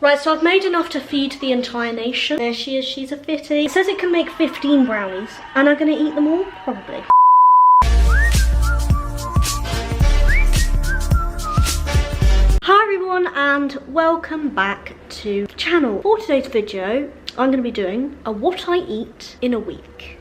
Right, so I've made enough to feed the entire nation. There she is, she's a fitty. It says it can make 15 brownies. And I'm gonna eat them all? Probably. Hi everyone and welcome back to the channel. For today's video, I'm gonna be doing a what I eat in a week.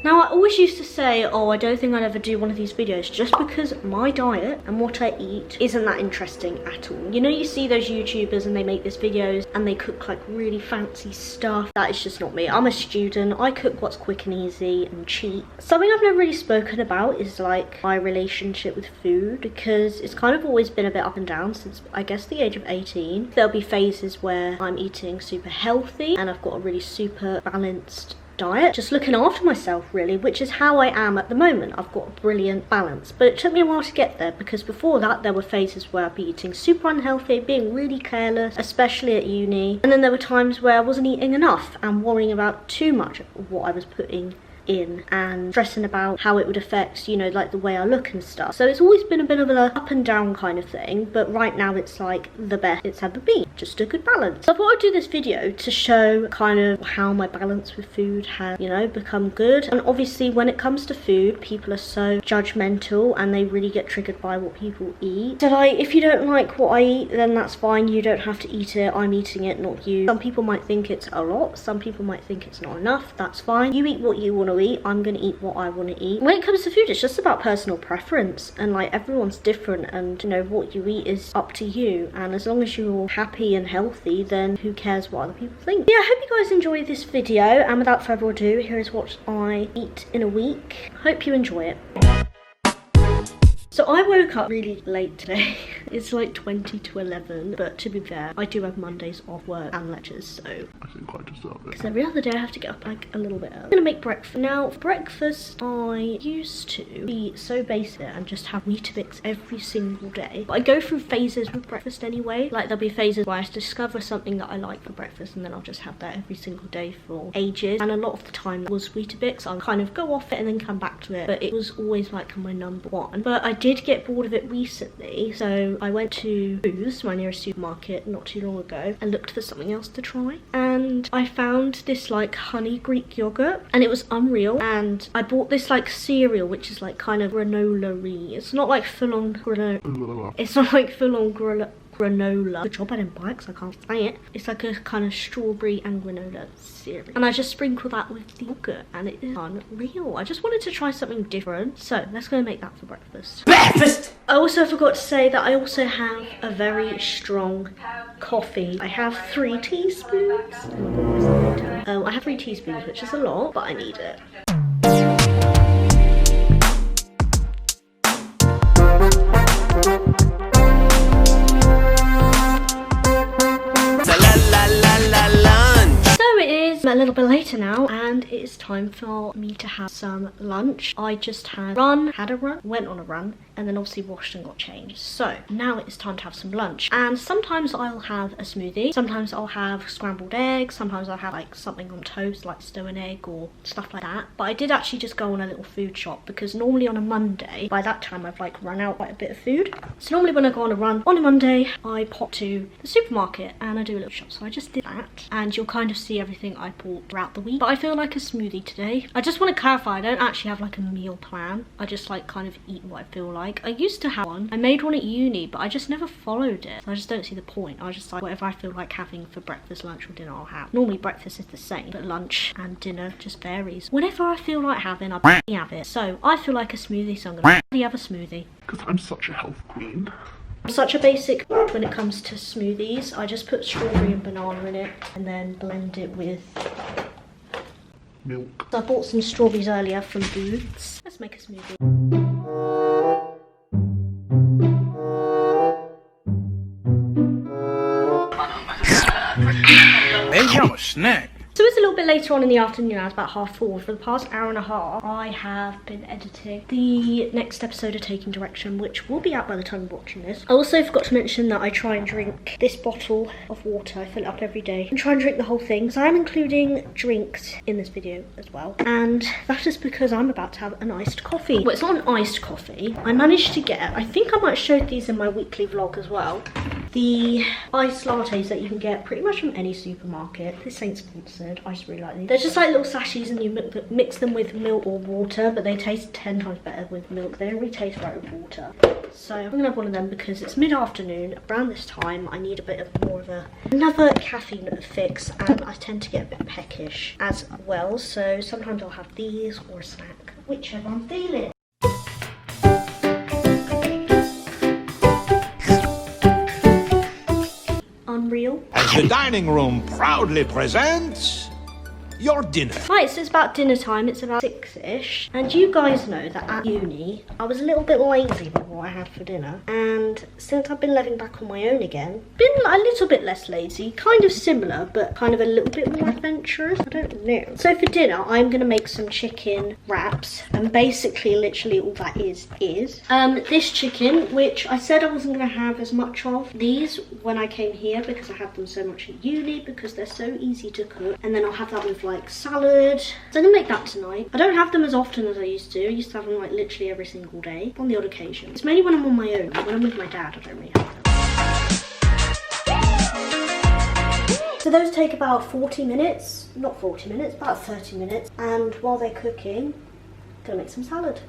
Now, I always used to say, oh, I don't think I'd ever do one of these videos just because my diet and what I eat isn't that interesting at all. You know, you see those YouTubers and they make these videos and they cook like really fancy stuff. That is just not me. I'm a student. I cook what's quick and easy and cheap. Something I've never really spoken about is like my relationship with food, because it's kind of always been a bit up and down since I guess the age of 18. There'll be phases where I'm eating super healthy and I've got a really super balanced diet, just looking after myself really, which is how I am at the moment. I've got a brilliant balance, but it took me a while to get there because before that there were phases where I'd be eating super unhealthy, being really careless, especially at uni, and then there were times where I wasn't eating enough and worrying about too much of what I was putting in and stressing about how it would affect, you know, like the way I look and stuff. So it's always been a bit of an up and down kind of thing, but right now it's like the best it's ever been, just a good balance. So I thought I'd do this video to show kind of how my balance with food has, you know, become good. And obviously when it comes to food, people are so judgmental and they really get triggered by what people eat. So like, if you don't like what I eat, then that's fine, you don't have to eat it. I'm eating it, not you. Some people might think it's a lot, some people might think it's not enough. That's fine. You eat what you want to eat. I'm gonna eat what I want to eat. When it comes to food, it's just about personal preference, and like everyone's different, and you know, what you eat is up to you, and as long as you're happy and healthy, then who cares what other people think. Yeah, I hope you guys enjoy this video, and without further ado, here is what I eat in a week. Hope you enjoy it. So I woke up really late today. It's like 20 to 11, but to be fair, I do have Mondays off work and lectures, so I think quite deserve it. because every other day I have to get up like a little bit early. I'm gonna make breakfast. Now, for breakfast, I used to be so basic and just have Weetabix every single day. But I go through phases with breakfast anyway. Like there'll be phases where I discover something that I like for breakfast, and then I'll just have that every single day for ages. And a lot of the time that was Weetabix. I'll kind of go off it and then come back to it, but it was always like my number one. But I did get bored of it recently, so I went to Booths, my nearest supermarket, not too long ago, and looked for something else to try, and I found this like honey Greek yogurt, and it was unreal. And I bought this like cereal which is like kind of granola-y. It's not like full-on granola. It's not like full-on granola. Good job I didn't buy it because I can't say it. It's like a kind of strawberry and granola cereal, and I just sprinkle that with the yogurt, and it is unreal. I just wanted to try something different, so let's go make that for breakfast. Breakfast! I also forgot to say that I also have a very strong coffee. I have 3 teaspoons. I have 3 teaspoons, which is a lot, but I need it. A little bit later now, and it is time for me to have some lunch. I just had a run, went on a run, and then obviously washed and got changed. So now it is time to have some lunch, and sometimes I'll have a smoothie, sometimes I'll have scrambled eggs, sometimes I'll have like something on toast like stone egg or stuff like that. But I did actually just go on a little food shop, because normally on a Monday, by that time I've like run out quite a bit of food. So normally when I go on a run on a Monday, I pop to the supermarket and I do a little shop. So I just did that, and you'll kind of see everything I bought throughout the week. But I feel like a smoothie today. I just want to clarify, I don't actually have like a meal plan. I just like kind of eat what I feel like. I used to have one. I made one at uni, but I just never followed it. So I just don't see the point. I just like whatever I feel like having for breakfast, lunch or dinner, I'll have. Normally breakfast is the same, but lunch and dinner just varies. Whenever I feel like having, I have it. So I feel like a smoothie, so I'm gonna have a smoothie. Because I'm such a health queen. I'm such a basic when it comes to smoothies. I just put strawberry and banana in it and then blend it with milk. So I bought some strawberries earlier from Booths. Let's make a smoothie. Maybe I'm a snack. So it's a little bit later on in the afternoon now, it's about 4:30. For the past hour and a half, I have been editing the next episode of Taking Direction, which will be out by the time you're watching this. I also forgot to mention that I try and drink this bottle of water. I fill it up every day and try and drink the whole thing. So I'm including drinks in this video as well. And that is because I'm about to have an iced coffee. Well, it's not an iced coffee. I managed to get, I think I might have showed these in my weekly vlog as well, the iced lattes that you can get pretty much from any supermarket. This ain't sponsored, I just really like these. They're just like little sachets and you mix them with milk or water, but they taste 10 times better with milk. They don't really taste right with water. So I'm gonna have one of them because it's mid-afternoon. Around this time, I need a bit of more of another caffeine fix, and I tend to get a bit peckish as well. So sometimes I'll have these or a snack, whichever I'm feeling. Unreal. As the dining room proudly presents your dinner. Right, so it's about dinner time. It's about 6ish. And you guys know that at uni, I was a little bit lazy with what I had for dinner. And since I've been living back on my own again, been a little bit less lazy. Kind of similar, but kind of a little bit more adventurous. I don't know. So for dinner, I'm going to make some chicken wraps. And basically, literally all that is this chicken, which I said I wasn't going to have as much of these when I came here because I had them so much at uni because they're so easy to cook. And then I'll have that with like salad. So I'm gonna make that tonight. I don't have them as often as I used to. I used to have them like literally every single day on the odd occasion. It's mainly when I'm on my own. When I'm with my dad, I don't really have them. So those take about 40 minutes. Not 40 minutes, about 30 minutes. And while they're cooking, I'm gonna make some salad.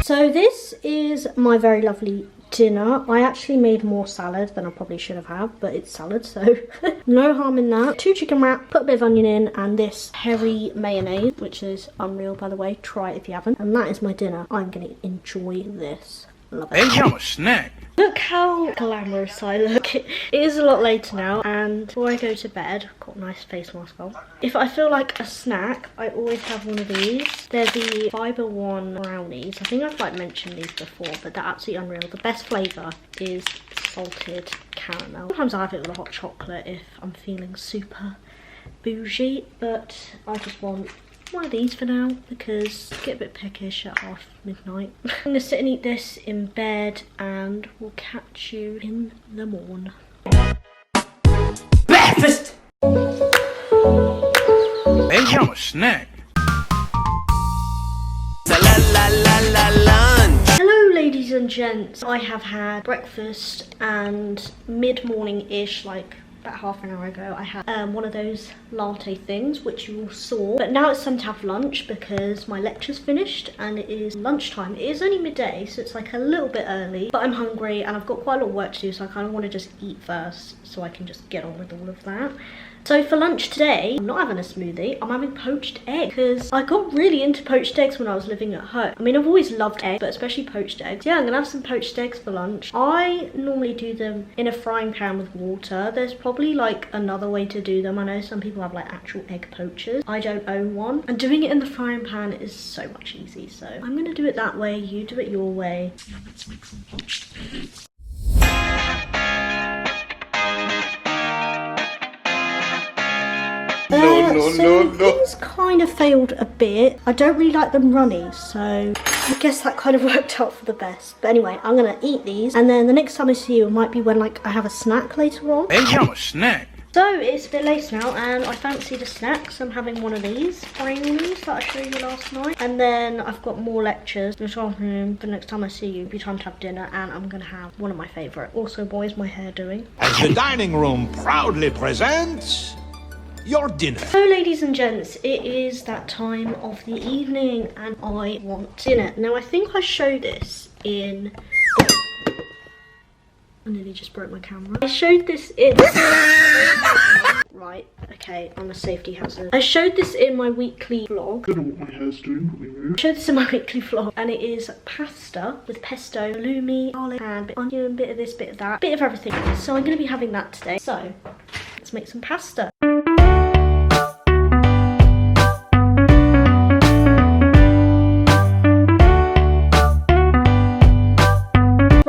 So this is my very lovely dinner. I actually made more salad than I probably should have had, but it's salad, so no harm in that. 2 chicken wrap, put a bit of onion in, and this hairy mayonnaise, which is unreal, by the way. Try it if you haven't. And that is my dinner. I'm gonna enjoy this. Love it. Hey, a snack. Look how glamorous I look. It is a lot later now, and before I go to bed, I've got a nice face mask on. If I feel like a snack, I always have one of these. They're the Fiber One brownies. I think I've like mentioned these before, but they're absolutely unreal. The best flavour is salted caramel. Sometimes I have it with a hot chocolate if I'm feeling super bougie, but I just want one of these for now because I get a bit peckish at half midnight. I'm gonna sit and eat this in bed and we'll catch you in the morn. Breakfast! Hey, a snack. Hello ladies and gents, I have had breakfast and mid-morning-ish, like about half an hour ago, I had one of those latte things which you all saw, but now it's time to have lunch because my lecture's finished and it is lunchtime. It is only midday, so it's like a little bit early, but I'm hungry and I've got quite a lot of work to do, so I kind of want to just eat first so I can just get on with all of that. So for lunch today, I'm not having a smoothie, I'm having poached egg because I got really into poached eggs when I was living at home. I mean, I've always loved eggs, but especially poached eggs. Yeah, I'm gonna have some poached eggs for lunch. I normally do them in a frying pan with water. There's probably like another way to do them. I know some people have like actual egg poachers. I don't own one. And doing it in the frying pan is so much easy. So I'm gonna do it that way, you do it your way. Let's make some poached eggs. So these kind of failed a bit. I don't really like them runny, so I guess that kind of worked out for the best. But anyway, I'm gonna eat these, and then the next time I see you, it might be when like I have a snack later on. Hey, a snack. So it's a bit late now, and I fancied a snack, so I'm having one of these brownies that I showed you last night. And then I've got more lectures this afternoon. The next time I see you, it'll be time to have dinner, and I'm gonna have one of my favourite. Also, what is my hair doing? As the dining room proudly presents your dinner. So ladies and gents, it is that time of the evening and I want dinner. Now I think I showed this in... I nearly just broke my camera. I showed this in... Right, okay, I'm a safety hazard. I showed this in my weekly vlog. I don't know what my hair's doing, but we move. I showed this in my weekly vlog, and it is pasta with pesto, halloumi, garlic, and a bit of onion, bit of this, bit of that, bit of everything. So I'm going to be having that today. So let's make some pasta.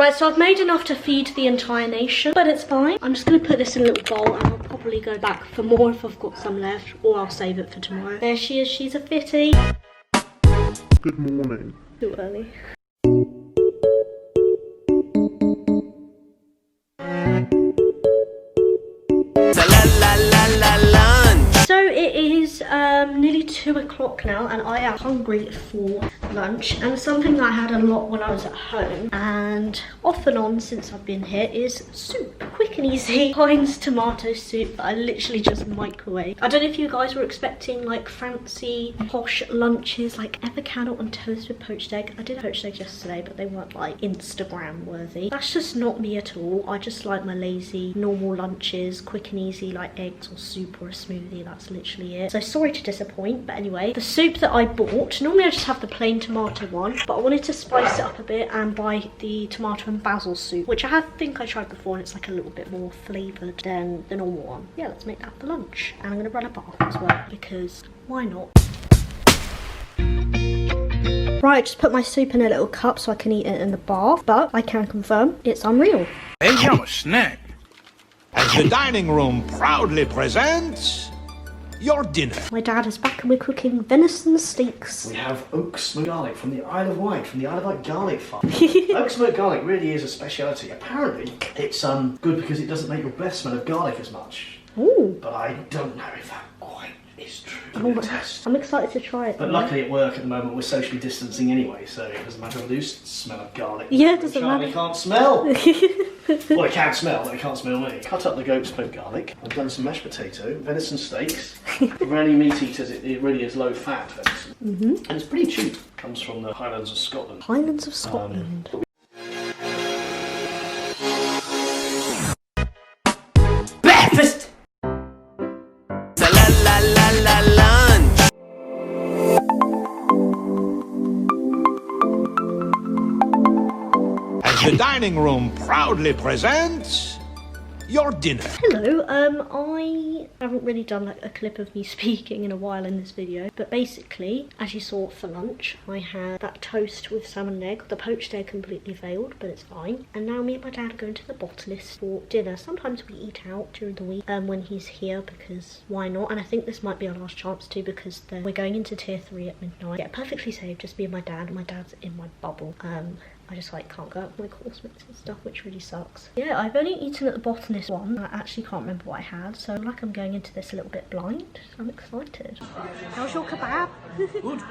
Right, so I've made enough to feed the entire nation, but it's fine. I'm just going to put this in a little bowl and I'll probably go back for more if I've got some left, or I'll save it for tomorrow. There she is, she's a fitty. Good morning. Too early. So it is nearly 2 o'clock now and I am hungry for lunch, and something I had a lot when I was at home and off and on since I've been here is soup. Quick and easy Heinz tomato soup that I literally just microwave. I don't know if you guys were expecting like fancy posh lunches like avocado on toast with poached egg. I did a poached egg yesterday but they weren't like Instagram worthy. That's just not me at all. I just like my lazy normal lunches, quick and easy, like eggs or soup or a smoothie. That's literally it. So sorry to disappoint, but anyway, the soup that I bought, normally I just have the plain tomato one, but I wanted to spice it up a bit and buy the tomato and basil soup, which I think I tried before, and it's like a little bit more flavoured than the normal one. Yeah, let's make that for lunch. And I'm going to run a bath as well, because why not? Right, I just put my soup in a little cup so I can eat it in the bath, but I can confirm it's unreal. Hey, I'm a snack. As the dining room proudly presents your dinner. My dad is back and we're cooking venison steaks. We have oak smoked garlic from the Isle of Wight, from the Isle of Wight garlic farm. Oak smoked garlic really is a speciality. Apparently, it's good because it doesn't make your breath smell of garlic as much. Ooh. But I don't know if that quite is true. Oh, I'm excited to try it. But luckily at work at the moment we're socially distancing anyway, so it doesn't matter the least smell of garlic. Yeah, it doesn't Charlie matter. Can't smell. Well, it can smell, but it can't smell me. Cut up the goat smoked garlic. I've done some mashed potato, venison steaks. For any meat eaters, it really is low fat venison. And it's pretty cheap. Comes from the Highlands of Scotland. Highlands of Scotland. Breakfast! The dining room proudly presents your dinner. Hello, I haven't really done like a clip of me speaking in a while in this video, but basically, as you saw for lunch, I had that toast with salmon and egg. The poached egg completely failed, but it's fine. And now me and my dad are going to the botanist for dinner. Sometimes we eat out during the week when he's here, because why not? And I think this might be our last chance too, because we're going into tier 3 at midnight. Yeah, perfectly safe, just me and my dad. My dad's in my bubble. I just like can't go out with my course mates and stuff, which really sucks. Yeah, I've only eaten at the botanist one. I actually can't remember what I had, so like I'm going into this a little bit blind. I'm excited. How's your kebab? Good.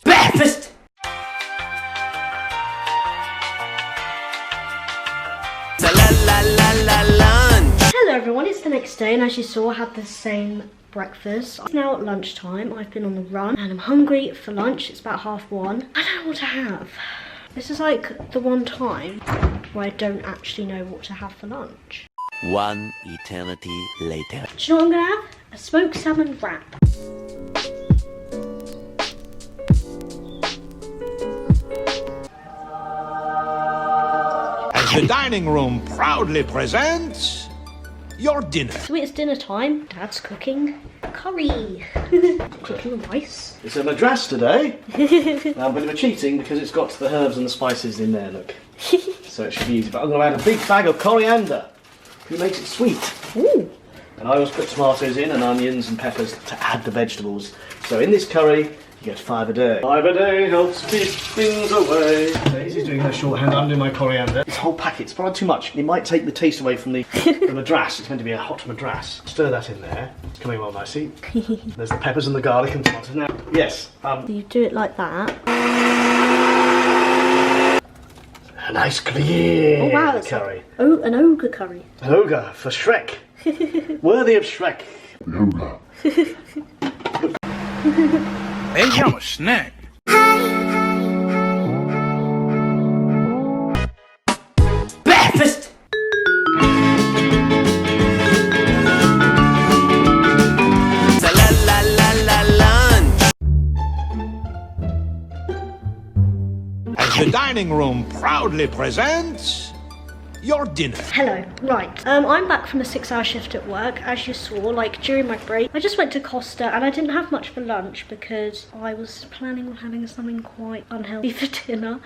Breakfast! Hello everyone, it's the next day, and as you saw I had the same breakfast. It's now at lunchtime. I've been on the run and I'm hungry for lunch. It's about 1:30. I don't know what to have. This is like the one time where I don't actually know what to have for lunch. One eternity later. Do you know what I'm gonna have? A smoked salmon wrap. As the dining room proudly presents your dinner. So it's dinner time. Dad's cooking curry. Cooking rice. It's a madras today. Now, a bit of a cheating because it's got the herbs and the spices in there, look. So it should be easy. But I'm going to add a big bag of coriander. It makes it sweet. Ooh. And I always put tomatoes in and onions and peppers to add the vegetables. So in this curry, you get 5 a day. 5 a day helps keep things away. Daisy's doing her shorthand. I'm doing my coriander. This whole packet's probably too much. It might take the taste away from the madras. It's meant to be a hot madras. Stir that in there. It's coming well nicely. There's the peppers and the garlic and tomatoes. Now, yes. You do it like that. A nice clear curry. Oh, an ogre curry. An ogre for Shrek. Worthy of Shrek. Yoga. Hey, I'm a snack. Breakfast! As the dining room proudly presents your dinner. Hello. Right. I'm back from a 6-hour shift at work. As you saw, like during my break, I just went to Costa and I didn't have much for lunch because I was planning on having something quite unhealthy for dinner.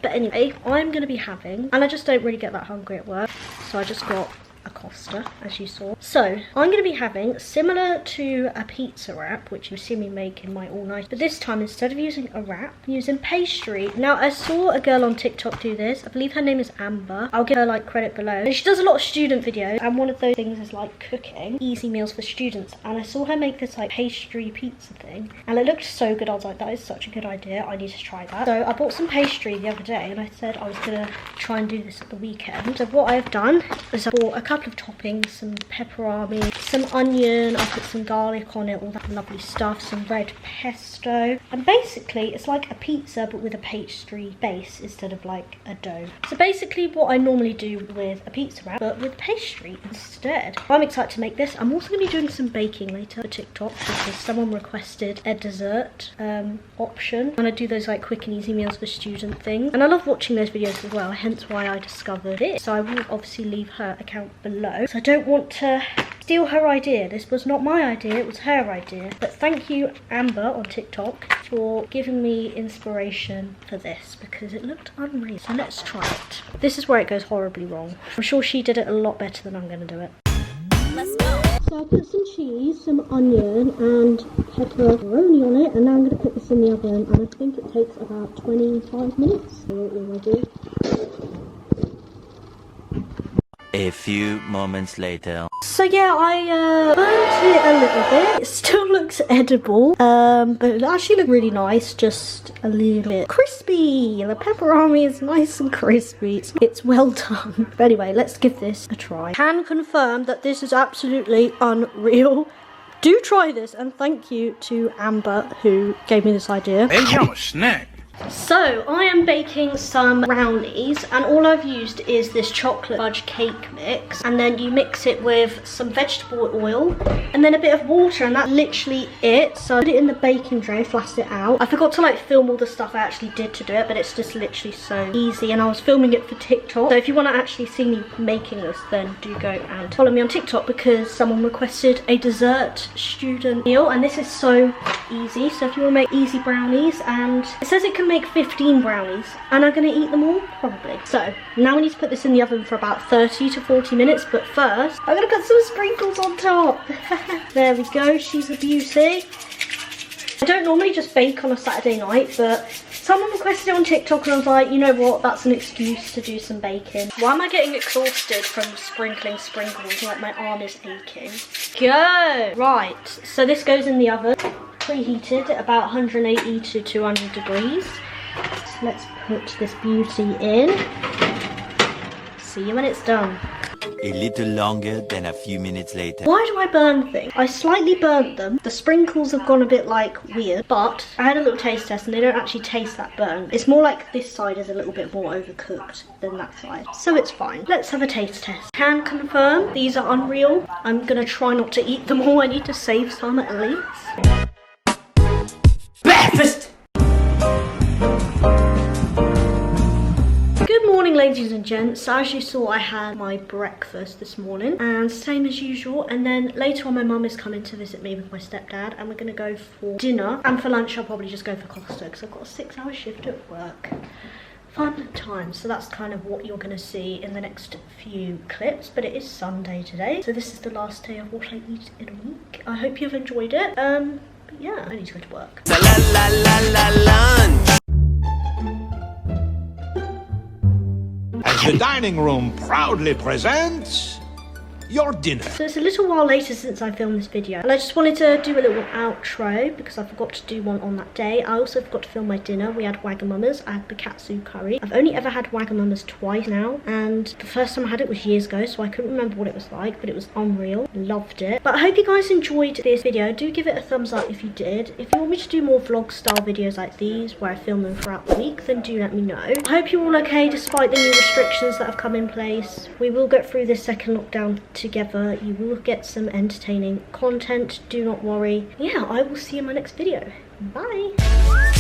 But anyway, I'm going to be having, and I just don't really get that hungry at work, so I just got a Costa, as you saw. So I'm going to be having, similar to a pizza wrap, which you see me make in my all-night, but this time instead of using a wrap, I'm using pastry. Now I saw a girl on TikTok do this. I believe her name is Amber. I'll give her like credit below, and she does a lot of student videos, and one of those things is like cooking easy meals for students, and I saw her make this like pastry pizza thing, and it looked so good. I was like, that is such a good idea, I need to try that. So I bought some pastry the other day, and I said I was gonna try and do this at the weekend. So what I've done is I bought a couple of toppings, some pepperoni, some onion, I put some garlic on it, all that lovely stuff, some red pesto, and basically it's like a pizza but with a pastry base instead of like a dough. So basically what I normally do with a pizza wrap, but with pastry instead. I'm excited to make this. I'm also going to be doing some baking later for TikTok because someone requested a dessert option, and I do those like quick and easy meals for student things, and I love watching those videos as well, hence why I discovered it. So I will obviously leave her account below. So I don't want to steal her idea. This was not my idea, it was her idea. But thank you, Amber on TikTok, for giving me inspiration for this because it looked unreal. So let's try it. This is where it goes horribly wrong. I'm sure she did it a lot better than I'm going to do it. Let's go. So I put some cheese, some onion and pepperoni on it, and now I'm going to put this in the oven, and I think it takes about 25 minutes. So already. A few moments later. So yeah, I burnt it a little bit. It still looks edible, but it actually looked really nice, just a little bit crispy. The pepperoni is nice and crispy. It's well done. But anyway, let's give this a try. Can confirm that this is absolutely unreal. Do try this, and thank you to Amber who gave me this idea. Hey, yo, snack. So I am baking some brownies, and all I've used is this chocolate fudge cake mix, and then you mix it with some vegetable oil and then a bit of water, and that's literally it. So I put it in the baking tray, flash it out. I forgot to like film all the stuff I actually did to do it, but it's just literally so easy, and I was filming it for TikTok. So if you want to actually see me making this, then do go and follow me on TikTok because someone requested a dessert student meal, and this is so easy. So if you want to make easy brownies, and it says it can make 15 brownies, and I'm going to eat them all probably. So now we need to put this in the oven for about 30 to 40 minutes, but first I'm going to put some sprinkles on top. There we go, she's a beauty. I don't normally just bake on a Saturday night, but someone requested it on TikTok, and I was like, you know what, that's an excuse to do some baking. Why am I getting exhausted from sprinkling sprinkles? Like my arm is aching. Go! Right, so this goes in the oven, preheated at about 180 to 200 degrees. So let's put this beauty in. See you when it's done. A little longer than a few minutes later. Why do I burn things? I slightly burnt them. The sprinkles have gone a bit like weird, but I had a little taste test and they don't actually taste that burnt. It's more like this side is a little bit more overcooked than that side. So it's fine. Let's have a taste test. Can confirm these are unreal. I'm gonna try not to eat them all. I need to save some at least. Breakfast! Good morning, ladies and gents. So as you saw, I had my breakfast this morning, and same as usual, and then later on my mum is coming to visit me with my stepdad, and we're going to go for dinner, and for lunch I'll probably just go for Costa because I've got a 6-hour shift at work. Fun times. So that's kind of what you're going to see in the next few clips, but it is Sunday today, so this is the last day of what I eat in a week. I hope you've enjoyed it. But yeah, I need to go to work. As the dining room proudly presents your dinner. So it's a little while later since I filmed this video, and I just wanted to do a little outro because I forgot to do one on that day. I also forgot to film my dinner. We had Wagamamas. I had the katsu curry. I've only ever had Wagamamas twice now, and the first time I had it was years ago, so I couldn't remember what it was like, but it was unreal. Loved it. But I hope you guys enjoyed this video. Do give it a thumbs up if you did. If you want me to do more vlog style videos like these where I film them throughout the week, then do let me know. I hope you're all okay despite the new restrictions that have come in place. We will get through this second lockdown together. You will get some entertaining content, do not worry. Yeah, I will see you in my next video. Bye.